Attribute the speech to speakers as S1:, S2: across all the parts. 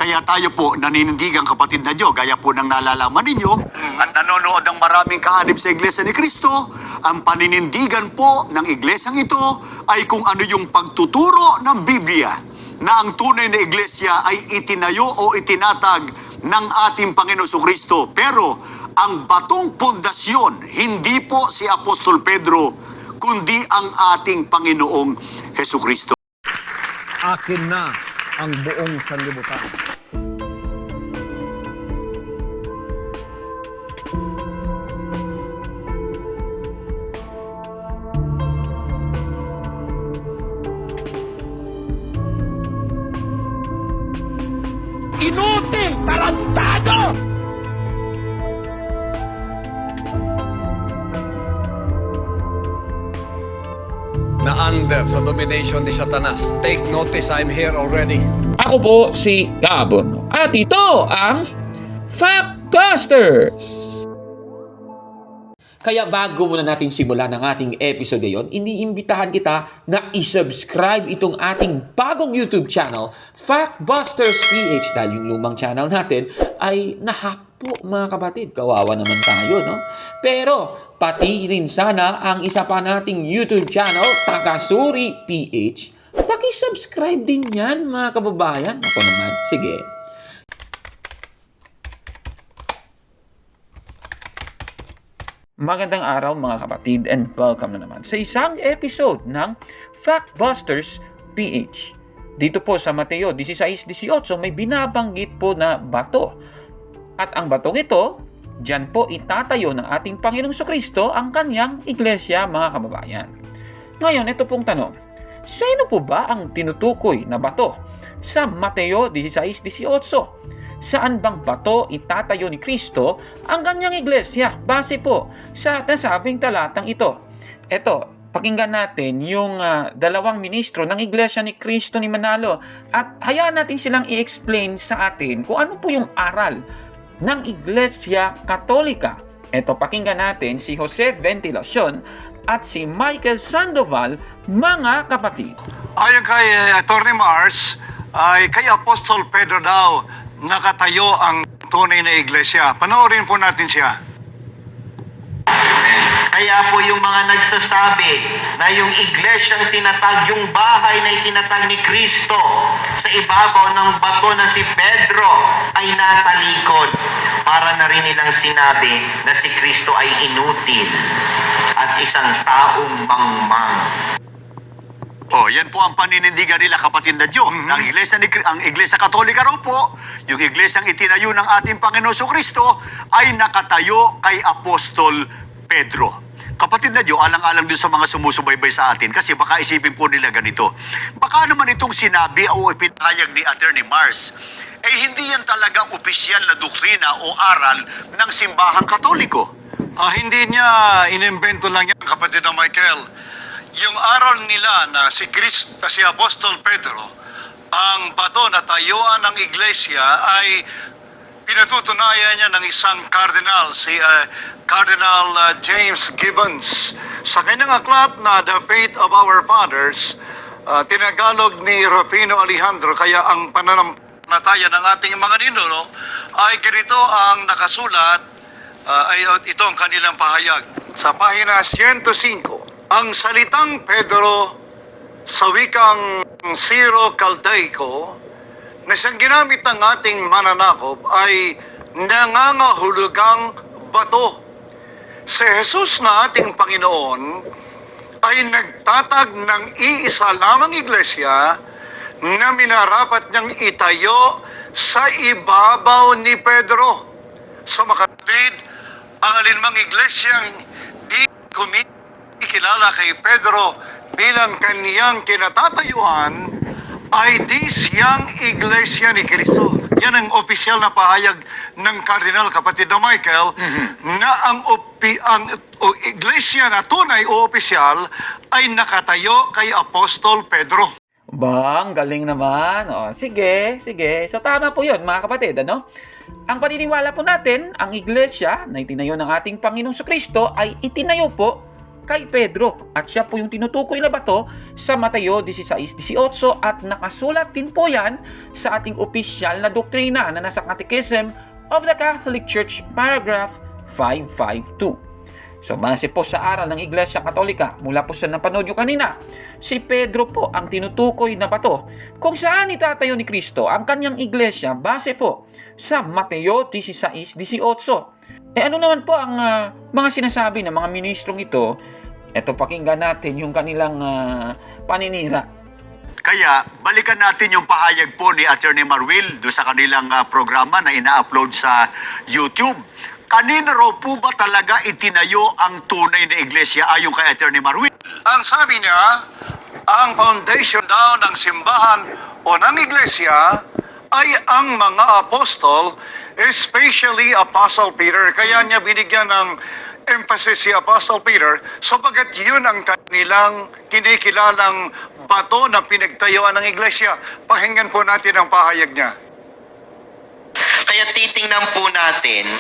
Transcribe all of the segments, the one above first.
S1: Kaya tayo po, naninindigang kapatid na Diyo, gaya po ng nalalaman ninyo, at nanonood ng maraming kaanib sa Iglesia ni Cristo, ang paninindigan po ng Iglesiang ito ay kung ano yung pagtuturo ng Biblia na ang tunay na Iglesia ay itinayo o itinatag ng ating Panginoon Kristo. Pero ang batong pundasyon, hindi po si Apostol Pedro, kundi ang ating Panginoong Hesukristo.
S2: Akin na ang buong sanlibutan.
S3: Inutil! Tarantado!
S2: Na under sa domination ni Satanas. Take notice, I'm here already.
S3: Ako po si Gabon. At ito ang Factbusters! Kaya bago muna natin simulan ang ating episode ngayon, iniimbitahan kita na isubscribe itong ating bagong YouTube channel, Factbusters PH, dahil yung lumang channel natin ay nahack po mga kapatid. Kawawa naman tayo, no? Pero pati rin sana ang isa pa nating YouTube channel, Takasuri PH, paki-subscribe din yan mga kababayan. Ako naman, sige. Magandang araw mga kapatid and welcome na naman sa isang episode ng Factbusters PH. Dito po sa Mateo 16:18 may binabanggit po na bato. At ang batong ito, diyan po itatayo ng ating Panginoong Kristo ang kanyang iglesia mga kababayan. Ngayon, ito pong tanong. Sino po ba ang tinutukoy na bato sa Mateo 16:18? Saan bang bato itatayo ni Kristo ang kanyang iglesia base po sa nasabing talatang ito? Ito, pakinggan natin yung dalawang ministro ng iglesia ni Kristo ni Manalo at hayaan natin silang i-explain sa atin kung ano po yung aral ng Iglesia Katolika. Ito, pakinggan natin si Jose Ventilacion at si Michael Sandoval, mga kapatid.
S1: Ayon kay Atty. Mars, ay kay Apostol Pedro daw nakatayo ang tunay na iglesia. Panoorin po natin siya.
S4: Kaya po yung mga nagsasabi na yung iglesyang tinatag, yung bahay na itinatag ni Kristo sa ibabaw ng bato na si Pedro ay natalikod. Para na rin nilang sinabi na si Kristo ay inutil at isang taong mangmang.
S1: Oh, yan po ang paninindigan nila kapatid na Diyo. Ang Iglesia Katolika raw po, yung iglesyang itinayo ng ating Panginoon Kristo ay nakatayo kay Apostol Pedro. Kapatid na Diyo, alang-alang din sa mga sumusubaybay sa atin kasi baka isipin po nila ganito. Baka naman itong sinabi o ipinahayag ni Atty. Mars, hindi yan talagang opisyal na doktrina o aral ng simbahang Katoliko. Hindi niya inimbento lang yan, kapatid na Michael. Yung aral nila na si Apostol Pedro, ang bato na tayuan ng iglesia ay pinatutunayan niya ng isang cardinal, si Cardinal James Gibbons. Sa kanyang aklat na The Faith of Our Fathers, tinagalog ni Rufino Alejandro, kaya ang pananampalataya ng ating mga ninuno ay ganito ang nakasulat, ito ang kanilang pahayag. Sa pahina 105, ang salitang Pedro sa wikang Syro-Caldaico na siyang ginamit ng ating mananakop ay nangangahulugang bato. Si Jesus na ating Panginoon ay nagtatag ng iisa lamang iglesia na minarapat niyang itayo sa ibabaw ni Pedro. Sa makatwid, ang alinmang iglesyang di kilala kay Pedro bilang kaniyang kinatatayuan ay di siyang iglesia ni Kristo. Yan ang opisyal na pahayag ng Cardinal, kapatid na Michael, na ang iglesia na tunay o opisyal ay nakatayo kay Apostol Pedro.
S3: Bang, galing naman. O, sige. So tama po yun mga kapatid, ano? Ang paniniwala po natin, ang iglesia na itinayo ng ating Panginoong Kristo ay itinayo po kay Pedro at siya po yung tinutukoy na bato sa Mateo 16:18 at nakasulat din po yan sa ating opisyal na doktrina na nasa Catechism of the Catholic Church, paragraph 552. So base po sa aral ng Iglesia Katolika, mula po sa napanood nyo kanina, si Pedro po ang tinutukoy na bato kung saan itatayo ni Kristo ang kanyang iglesia base po sa Mateo 16:18. Ano naman po ang mga sinasabi ng mga ministrong ito? Eto, pakinggan natin yung kanilang paninira.
S1: Kaya balikan natin yung pahayag po ni Attorney Marwil doon sa kanilang programa na ina-upload sa YouTube. Kanina raw po ba talaga itinayo ang tunay na iglesia ayon kay Attorney Marwil?
S5: Ang sabi niya, ang foundation daw ng simbahan o ng iglesia ay ang mga apostol, especially Apostle Peter. Kaya niya binigyan ng emphasis si Apostle Peter sapagat yun ang kanilang kinikilalang bato na pinagtayuan ng iglesia. Pakinggan po natin ang pahayag niya.
S4: Kaya titingnan po natin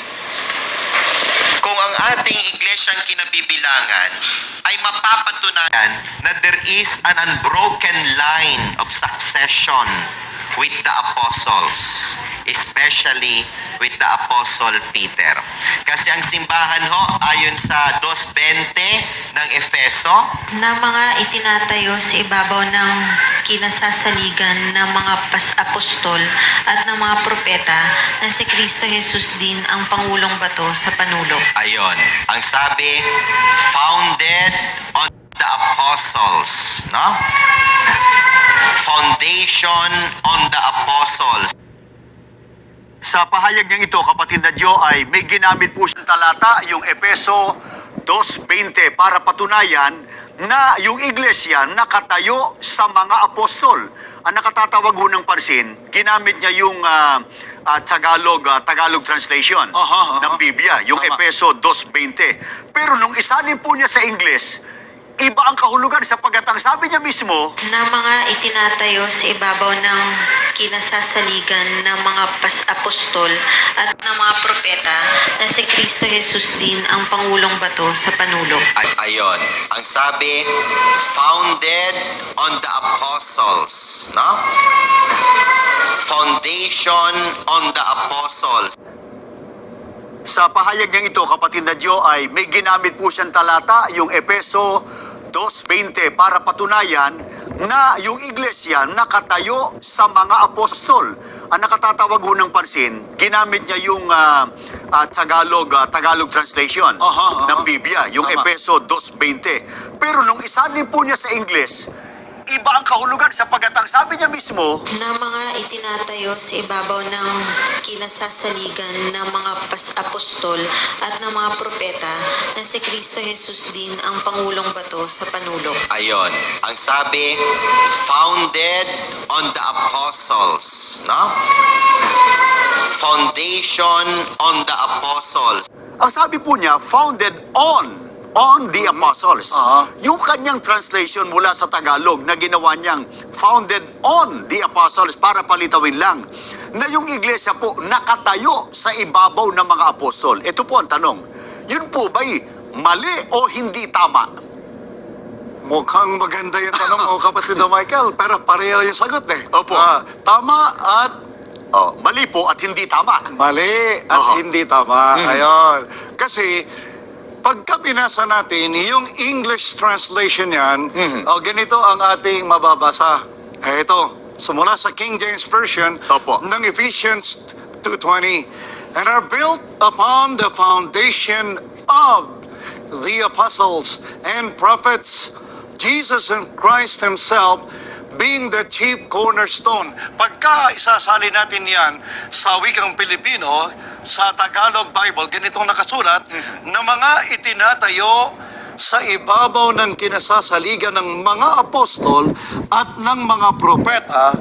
S4: kung ang ating iglesyang kinabibilangan ay mapapatunayan na there is an unbroken line of succession with the apostles, especially with the Apostle Peter. Kasi ang simbahan ho, ayon sa 2:20 ng Efeso,
S6: na mga itinatayo sa ibabaw ng kinasasaligan ng mga apostol at ng mga propeta na si Kristo Jesus din ang Pangulong Bato sa panulok.
S4: ayon, ang sabi, founded on the apostles, no? Foundation on the apostles.
S1: Sa pahayag niyang ito, kapatid na Diyo, ay may ginamit po siyang talata, yung Efeso 2:20, para patunayan na yung iglesia nakatayo sa mga apostol. Ang nakatatawag ho ng pansin, ginamit niya yung Tagalog translation ng Biblia, yung Efeso 2:20. Pero nung isalin po niya sa Ingles, iba ang kahulugan sapagkat ang sabi niya mismo,
S6: Na mga itinatayo sa ibabaw ng kinasasaligan ng mga apostol at ng mga propeta na si Kristo Jesus din ang Pangulong Bato sa panulok.
S4: Ayon, ang sabi, founded on the apostles, no? Foundation on the apostles.
S1: sa pahayag niyang ito, kapatid na Diyo, ay may ginamit po siyang talata, yung Efeso 2:20, para patunayan na yung iglesia nakatayo sa mga apostol. Ang nakatatawag ho ng pansin, ginamit niya yung Tagalog translation ng Biblia, yung Efeso 2:20. Pero nung isalin po niya sa Ingles, iba ang kahulugan sapagkat ang sabi niya mismo,
S6: Na mga itinatayo sa ibabaw ng kinasasaligan ng mga apostol at ng mga propeta na si Kristo Jesus din ang Pangulong Bato sa panulok.
S4: Ayon, ang sabi, founded on the apostles, no? Foundation on the apostles.
S1: ang sabi po niya, founded on the apostles. Yung kanyang translation mula sa Tagalog na ginawa niyang founded on the apostles, para palitawin lang na yung iglesia po nakatayo sa ibabaw ng mga apostol. Ito po ang tanong, yun po ba'y mali o hindi tama?
S5: Mukhang maganda yung tanong mo, kapatid na Michael, pero pareho yung sagot eh.
S1: Opo.
S5: Tama at
S1: Mali po at hindi tama.
S5: mali at hindi tama. Ayon. Kasi, pagka pinasa natin, yung English translation yan, ganito ang ating mababasa. Ito, sumula sa King James Version
S1: Opo.
S5: ng Ephesians 2:20, and are built upon the foundation of the apostles and prophets, Jesus and Christ Himself being the chief cornerstone. Pagka isasali natin yan sa wikang Pilipino, sa Tagalog Bible, ganitong nakasulat, na mga itinatayo sa ibabaw ng kinasasaligan ng mga apostol at ng mga propeta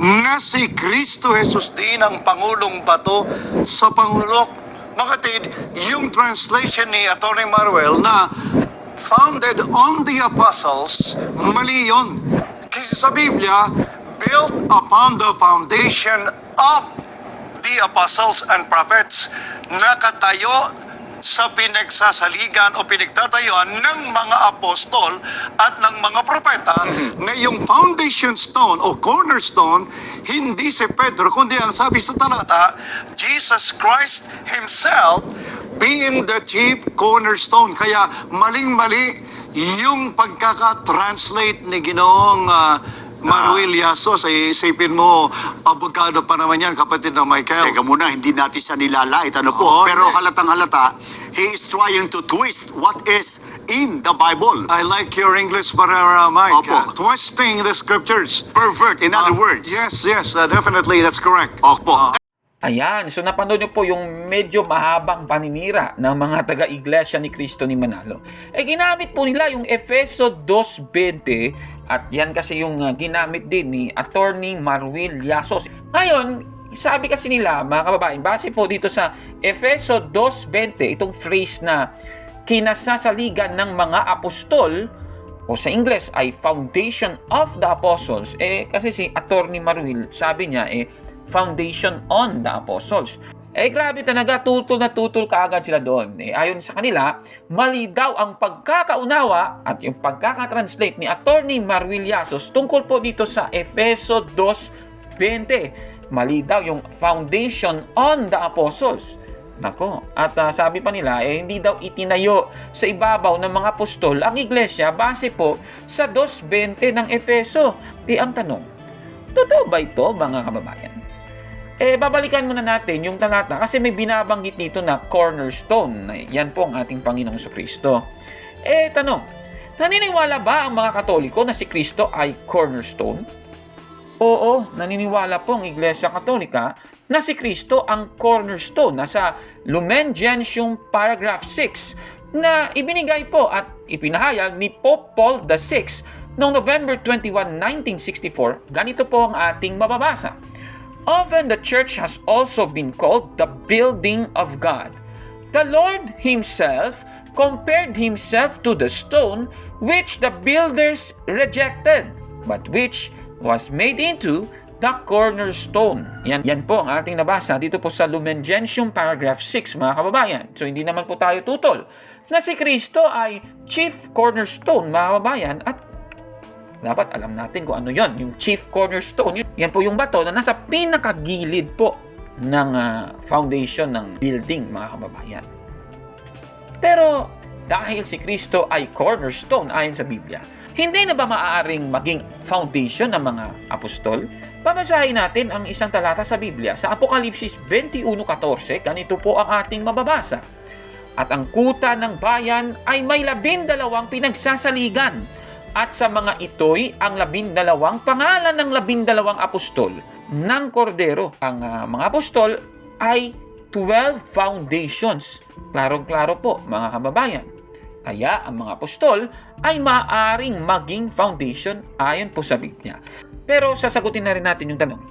S5: na si Kristo Jesus din ang Pangulong Bato sa Pangulok. Makatid, yung translation ni Atty. Marwell na founded on the apostles, mali yun. Kasi sa Biblia, built upon the foundation of the apostles and prophets, nakatayo sa pinagsasaligan o pinagtatayuan ng mga apostol at ng mga propeta na yung foundation stone o cornerstone, hindi si Pedro, kundi ang sabi sa talata, Jesus Christ Himself being the chief cornerstone. Kaya maling-mali yung pagkaka-translate ni Ginoong Maruel Yasos. Ay isipin mo, abogado pa naman yan, kapatid na Michael.
S1: Teka muna, hindi natin siya nilalait. Ano po?
S5: Oo,
S1: Pero
S5: hindi.
S1: halatang-halata, he is trying to twist what is in the Bible.
S5: I like your English, Mike.
S1: Opo.
S5: Twisting the scriptures.
S1: Pervert, in other words.
S5: Yes, definitely, that's correct.
S1: Opo.
S3: Ayan, so napanood niyo po yung medyo mahabang paninira ng mga taga-Iglesia ni Cristo ni Manalo. Ginamit po nila yung Efeso 2:20 at yan kasi yung ginamit din ni Attorney Maruel Yasos. Ngayon, sabi kasi nila, mga kababayan, base po dito sa Efeso 2:20, itong phrase na kinasasaligan ng mga apostol, o sa Ingles ay foundation of the apostles, kasi si Attorney Maruel, sabi niya, foundation on the apostles. Grabe talaga, tutol na tutol kaagad sila doon. Ayon sa kanila, mali daw ang pagkakaunawa at yung pagkakatranslate ni Attorney Maruel Yasos tungkol po dito sa Efeso 2:20. Mali daw yung foundation on the apostles. Nako, at sabi pa nila, hindi daw itinayo sa ibabaw ng mga apostol ang iglesia base po sa 2:20 ng Efeso. Ang tanong, totoo ba ito, mga kababayan? Babalikan muna natin yung talata kasi may binabanggit dito na cornerstone. Yan po ang ating Panginoong Kristo. Tanong, naniniwala ba ang mga Katoliko na si Kristo ay cornerstone? Oo, naniniwala po ang Iglesia Katolika na si Kristo ang cornerstone. Nasa Lumen Gentium paragraph 6 na ibinigay po at ipinahayag ni Pope Paul VI noong November 21, 1964. Ganito po ang ating mababasa. Often the church has also been called the building of God. The Lord Himself compared Himself to the stone which the builders rejected, but which was made into the cornerstone. Yan po ang ating nabasa dito po sa Lumen Gentium paragraph 6, mga kababayan. So hindi naman po tayo tutol na si Kristo ay chief cornerstone, mga kababayan, at dapat alam natin kung ano yon, yung chief cornerstone. Yan po yung bato na nasa pinakagilid po ng foundation ng building, mga kababayan. Pero dahil si Kristo ay cornerstone ayon sa Biblia, hindi na ba maaaring maging foundation ng mga apostol? Babasahin natin ang isang talata sa Biblia sa Apokalipsis 21:14. Ganito po ang ating mababasa. At ang kuta ng bayan ay may 12 pinagsasaligan, at sa mga ito'y ang 12 pangalan ng 12 apostol ng Kordero. Ang mga apostol ay 12 foundations. Klarong-klaro po, mga kababayan. Kaya ang mga apostol ay maaaring maging foundation ayon po sa Biblia. Pero sasagutin na rin natin yung tanong.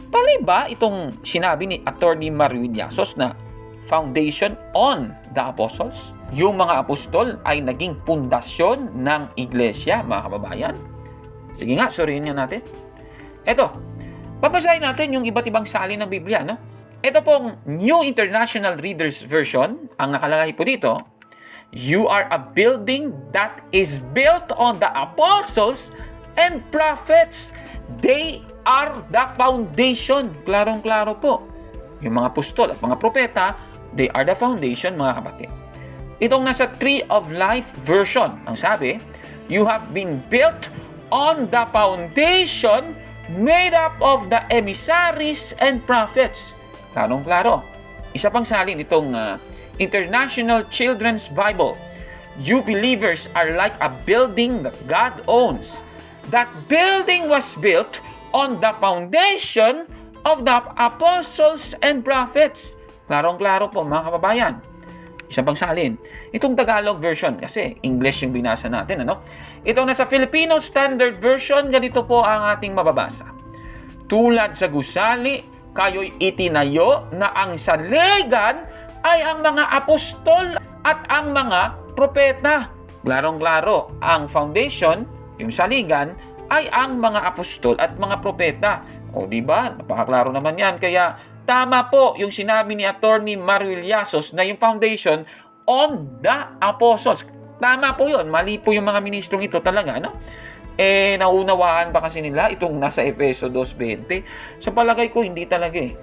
S3: Pali ba itong sinabi ni Attorney Maruel Yasos na foundation on the apostles? Yung mga apostol ay naging pundasyon ng iglesia, mga kababayan? Sige nga, suriin nga natin. Ito, babasahin natin yung iba't ibang salin ng Biblia, no? Ito pong New International Reader's Version, ang nakalagay po dito, you are a building that is built on the apostles and prophets. They are the foundation. Klarong-klaro po. Yung mga apostol at mga propeta, they are the foundation, mga kapatid. Itong nasa Tree of Life version, ang sabi, you have been built on the foundation made up of the emissaries and prophets. Klarong-klaro. Isa pang salin itong International Children's Bible. You believers are like a building that God owns. That building was built on the foundation of the apostles and prophets. Klarong-klaro po, mga kababayan. Isang pang salin. Itong Tagalog version, kasi English yung binasa natin, ano? Itong nasa Filipino Standard Version, ganito po ang ating mababasa. Tulad sa gusali, kayo'y itinayo na ang saligan ay ang mga apostol at ang mga propeta. Klarong-klaro, ang foundation, yung saligan, ay ang mga apostol at mga propeta. O di ba? Napakaklaro naman yan. Kaya tama po yung sinabi ni Attorney Maruel Yasos na yung foundation on the apostles. Tama po yun. Mali po yung mga ministrong ito talaga, no? Naunawaan ba kasi nila itong nasa Efeso 2:20? Sa palagay ko, hindi talaga eh.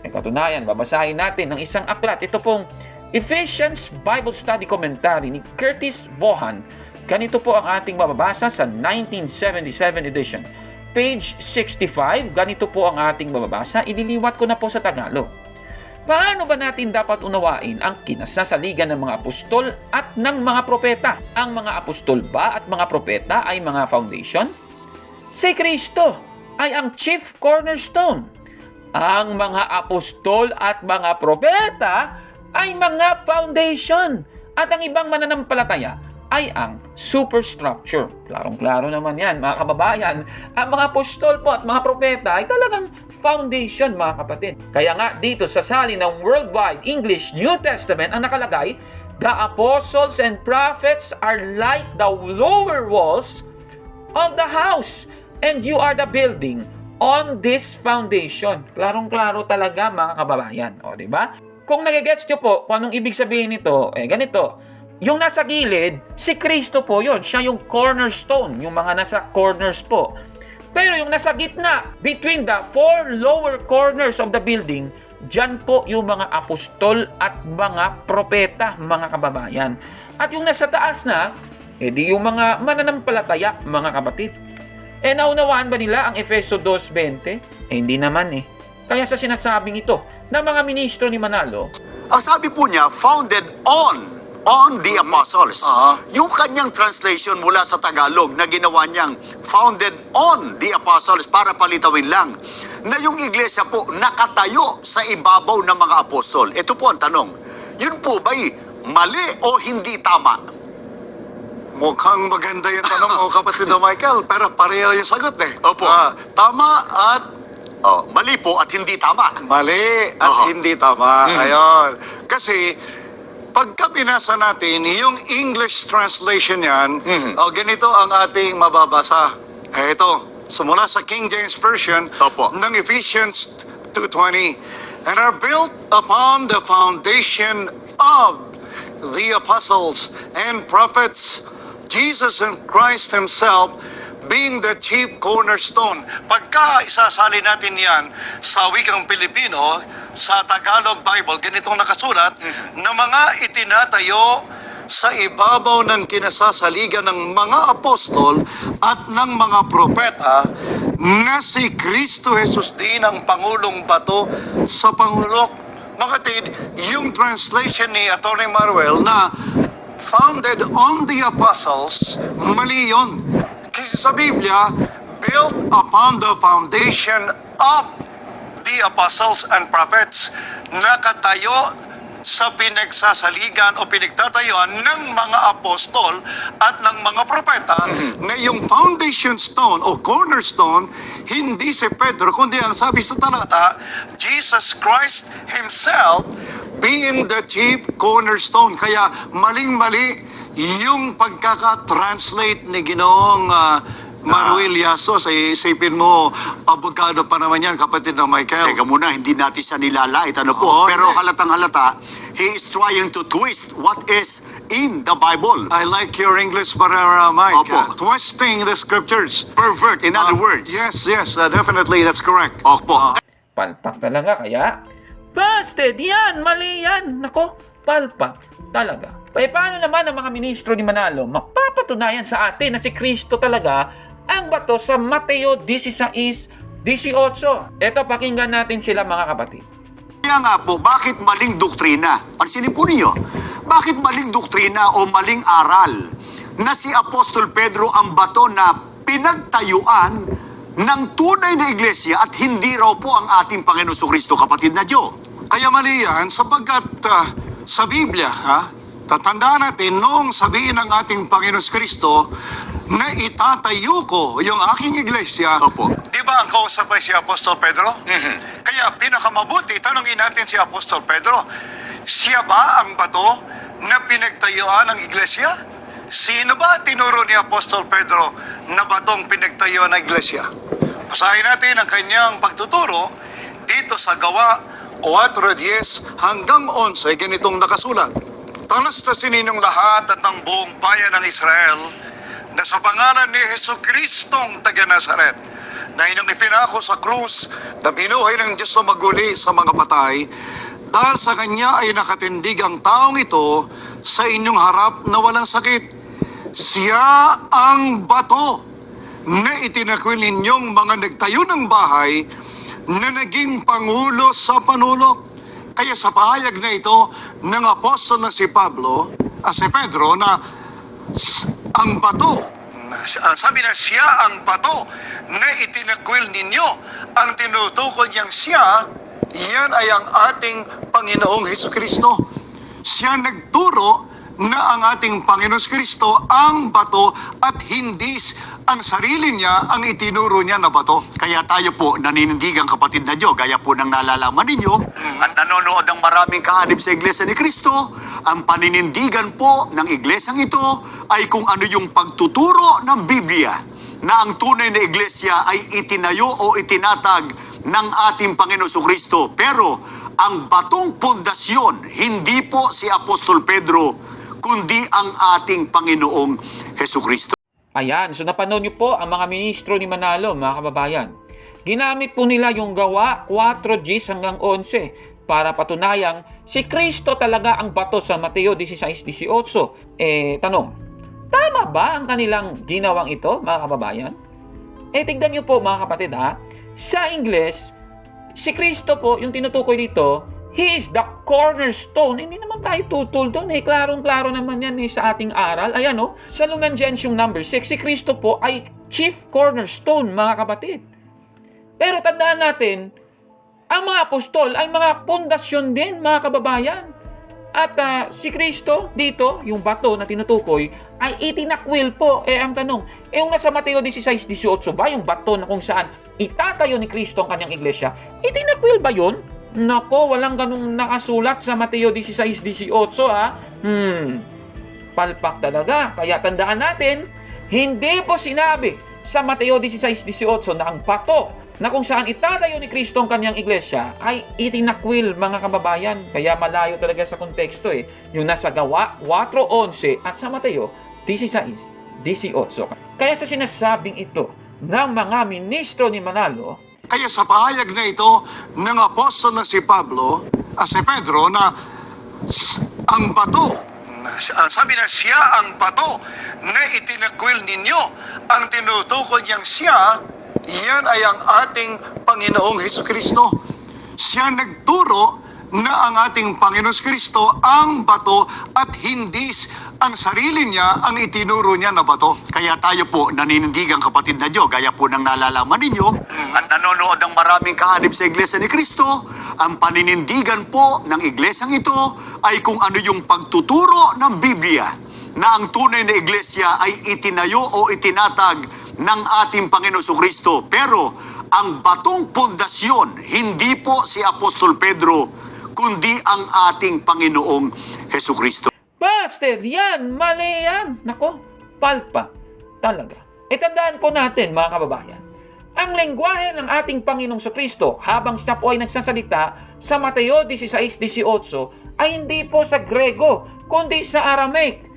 S3: Katunayan, babasahin natin ng isang aklat. Ito pong Ephesians Bible Study Commentary ni Curtis Vaughan. Ganito po ang ating mababasa sa 1977 edition. Page 65, ganito po ang ating mababasa. Ililiwat ko na po sa Tagalog. Paano ba natin dapat unawain ang kinasasaligan ng mga apostol at ng mga propeta? Ang mga apostol ba at mga propeta ay mga foundation? Si Kristo ay ang chief cornerstone. Ang mga apostol at mga propeta ay mga foundation. At ang ibang mananampalataya ay ang superstructure. Klarong-klaro naman yan, mga kababayan. Ang mga apostol po at mga propeta ay talagang foundation, mga kapatid. Kaya nga, dito sa salin ng Worldwide English New Testament, ang nakalagay, the apostles and prophets are like the lower walls of the house, and you are the building on this foundation. Klarong-klaro talaga, mga kababayan. O, diba? Kung nagigets nyo po kung anong ibig sabihin nito, ganito. Yung nasa gilid, si Kristo po yon. Siya yung cornerstone, yung mga nasa corners po. Pero yung nasa gitna, between the four lower corners of the building, dyan po yung mga apostol at mga propeta, mga kababayan. At yung nasa taas na, di yung mga mananampalataya, mga kapatid. Naunawaan ba nila ang Efeso 2:20? Hindi naman eh. Kaya sa sinasabing ito, na mga ministro ni Manalo,
S1: Ang sabi po niya, founded on the apostles. Yung kanyang translation mula sa Tagalog na ginawa niyang founded on the apostles para palitawin lang na yung iglesia po nakatayo sa ibabaw ng mga apostol. Ito po ang tanong, yun po ba'y mali o hindi tama?
S5: Mukhang maganda yung tanong mo, kapatid na Michael, pero pareho yung sagot eh.
S1: Opo.
S5: Tama at
S1: Mali po at hindi tama.
S5: mali at
S1: Oho.
S5: hindi tama. Ayon. Kasi, pagka pinasa natin, yung English translation yan, ganito ang ating mababasa. Ito, sumula sa King James Version
S1: Opo.
S5: ng Ephesians 2:20, and are built upon the foundation of the apostles and prophets, Jesus and Christ Himself being the chief cornerstone. Pagka isasali natin yan sa wikang Pilipino, sa Tagalog Bible, ganitong nakasulat, na mga itinatayo sa ibabaw ng kinasasaligan ng mga apostol at ng mga propeta na si Kristo Jesus din ang Pangulong Bato sa Pangulok. Makatid, yung translation ni Atty. Maruel na founded on the apostles, mali yun. Kasi sa Biblia, built upon the foundation of the apostles and prophets, nakatayo sa pinagsasaligan o pinagtatayuan ng mga apostol at ng mga propeta na yung foundation stone o cornerstone, hindi si Pedro, kundi ang sabi sa talata, Jesus Christ Himself being the chief cornerstone. Kaya maling-mali yung pagkaka-translate ni Ginoong Maruel Yasos, isipin mo, abogado pa naman yan, kapatid na Michael.
S1: Teka muna, hindi natin siya nilalait. Ano po?
S5: Oo,
S1: Pero
S5: hindi.
S1: halatang-halata, he is trying to twist what is in the Bible.
S5: I like your English, Mike.
S1: Opo.
S5: Twisting the scriptures.
S1: Pervert, in other words.
S5: Yes, definitely, that's correct.
S1: Opo.
S3: palpak talaga. Kaya, busted! Yan! Mali yan! Nako, palpak talaga. Paano naman ang mga ministro ni Manalo mapapatunayan sa atin na si Kristo talaga ang bato sa Mateo 16:18? Ito, pakinggan natin sila, mga kapatid.
S1: Kaya nga po, bakit maling doktrina? Pansinin po ninyo, bakit maling doktrina o maling aral na si Apostol Pedro ang bato na pinagtayuan ng tunay na iglesia at hindi raw po ang ating Panginoon Kristo, kapatid na Diyo?
S5: Kaya mali yan, sapagkat sa Biblia, tatandaan natin, noong sabihin ng ating Panginoon Kristo na itatayo ko yung aking iglesia,
S1: Opo.
S5: di ba ang kausap ay si Apostol Pedro? Kaya pinakamabuti, tanongin natin si Apostol Pedro, siya ba ang bato na pinagtayuan ng iglesia? Sino ba tinuro ni Apostol Pedro na batong pinagtayuan ng iglesia? Basahin natin ang kanyang pagtuturo dito sa Gawa 4:10 hanggang 11, ganitong nakasulat. Talastasin ninyong lahat at ng buong bayan ng Israel na sa pangalan ni Jesucristong taga Nazaret, na inyong ipinako sa krus, na binuhay ng Diyos na maguli sa mga patay, dahil sa Kanya ay nakatindig ang taong ito sa inyong harap na walang sakit. Siya ang bato na itinakwil ninyong mga nagtayo ng bahay na naging pangulo sa panulok. Kaya sa pahayag na ito ng apostol na si Pedro, na ang bato, sabi na siya ang bato na itinakwil ninyo, ang tinutukoy niyang siya, yan ay ang ating Panginoong Hesukristo. Siya nagturo na ang ating Panginoong Kristo ang bato at hindi ang sarili niya ang itinuro niya na bato.
S1: Kaya tayo po naninindigan, kapatid na Diyo, gaya po ng nalalaman ninyo at nanonood ng maraming kaanib sa Iglesia ni Kristo, ang paninindigan po ng Iglesang ito ay kung ano yung pagtuturo ng Biblia na ang tunay na Iglesia ay itinayo o itinatag ng ating Panginoon Kristo. Pero ang batong pundasyon, hindi po si Apostol Pedro, kundi ang ating Panginoong Hesukristo.
S3: Ayan, so napanood niyo po ang mga ministro ni Manalo, mga kababayan. Ginamit po nila yung gawa 4:10 hanggang 11 para patunayang si Kristo talaga ang bato sa Mateo 16:18. Tanong, tama ba ang kanilang ginawang ito, mga kababayan? Tignan niyo po, mga kapatid, sa Ingles, si Kristo po, yung tinutukoy dito, He is the cornerstone. Hindi naman tayo tutol doon. Klarong-klaro naman yan sa ating aral. Ayan sa Lumen-Gentium number 6, si Kristo po ay chief cornerstone, mga kapatid. Pero tandaan natin, ang mga apostol ay mga pundasyon din, mga kababayan. At si Kristo dito, yung bato na tinutukoy, ay itinakwil po. Ang tanong, yung nasa Mateo 16:18 ba, yung bato na kung saan itatayo ni Kristo ang kanyang iglesia, itinakwil ba yun? Nako, walang ganung nakasulat sa Mateo 16:18 Palpak talaga. Kaya tandaan natin, hindi po sinabi sa Mateo 16:18 na ang bato na kung saan itatayo ni Kristo ang kanyang iglesia ay itinakwil, mga kababayan. Kaya malayo talaga sa konteksto yung nasa Gawa 4:11 at sa Mateo 16:18. Kaya sa sinasabing ito ng mga ministro ni Manalo,
S5: kaya sa pahayag na ito ng apostol na si Pedro, na ang bato, sabi na siya ang bato na itinakwil ninyo, ang tinutukoy niyang siya, yan ay ang ating Panginoong Hesukristo. Siya nagturo na ang ating Panginoong Kristo ang bato at hindi ang sarili niya ang itinuro niya na bato.
S1: Kaya tayo po naninindigan, kapatid na Diyo, gaya po ng nalalaman ninyo at nanonood ng maraming kaanib sa Iglesia ni Kristo, ang paninindigan po ng Iglesang ito ay kung ano yung pagtuturo ng Biblia na ang tunay na Iglesia ay itinayo o itinatag ng ating Panginoon Kristo. Pero ang batong pundasyon, hindi po si Apostol Pedro, kundi ang ating Panginoong Hesukristo.
S3: Pastor, yan, mali yan. Nako, palpa talaga. Tandaan po natin, mga kababayan, ang lengguwahe ng ating Panginoong Kristo habang siya po ay nagsasalita sa Mateo 16:18 ay hindi po sa Grego, kundi sa Aramaic.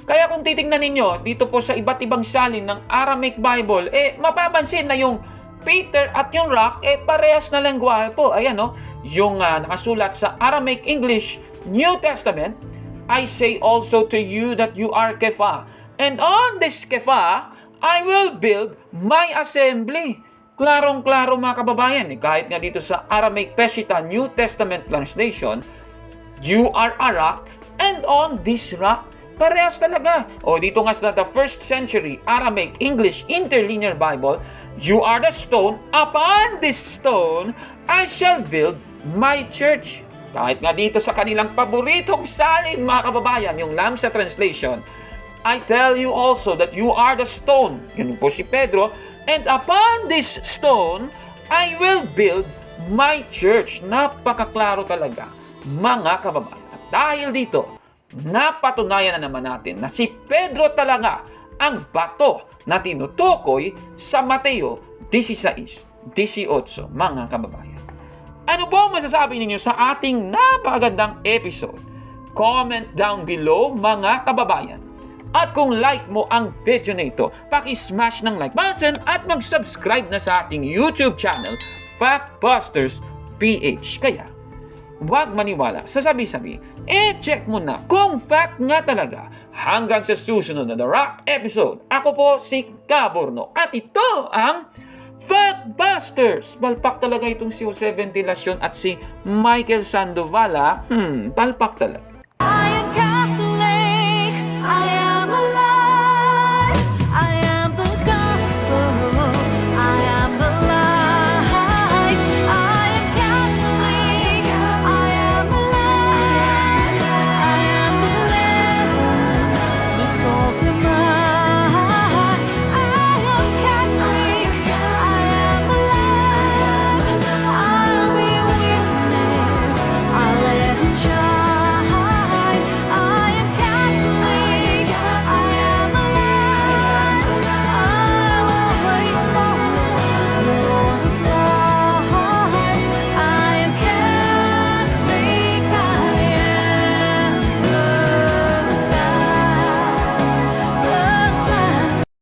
S3: Kaya kung titingnan ninyo dito po sa iba't ibang salin ng Aramaic Bible, mapapansin na yung Peter at yung rock, parehas na lengguwahe po. Ayan, yung nakasulat sa Aramaic English New Testament, I say also to you that you are Kepha, and on this Kepha, I will build my assembly. Klarong-klaro, mga kababayan. Kahit nga dito sa Aramaic Peshitta New Testament Translation, you are a rock, and on this rock, parehas talaga. O dito nga sa the first century Aramaic English Interlinear Bible, you are the stone, upon this stone, I shall build my church. Kahit nga dito sa kanilang paboritong salin, mga kababayan, yung Lamsa Translation, I tell you also that you are the stone. Yun po si Pedro. And upon this stone, I will build my church. Napakaklaro talaga, mga kababayan. At dahil dito, napatunayan na naman natin na si Pedro talaga ang bato na tinutukoy sa Mateo 16:18, mga kababayan. Ano po ang masasabi ninyo sa ating napakagandang episode? Comment down below mga kababayan. At kung like mo ang video na ito, paki-smash ng like button at mag-subscribe na sa ating YouTube channel, Factbusters PH. Kaya, huwag maniwala sa sabi-sabi, check mo na kung fact nga talaga. Hanggang sa susunod na The Rock episode, ako po si Caborno at ito ang Factbusters! Palpak talaga itong si Jose Ventilacion at si Michael Sandoval. Palpak talaga.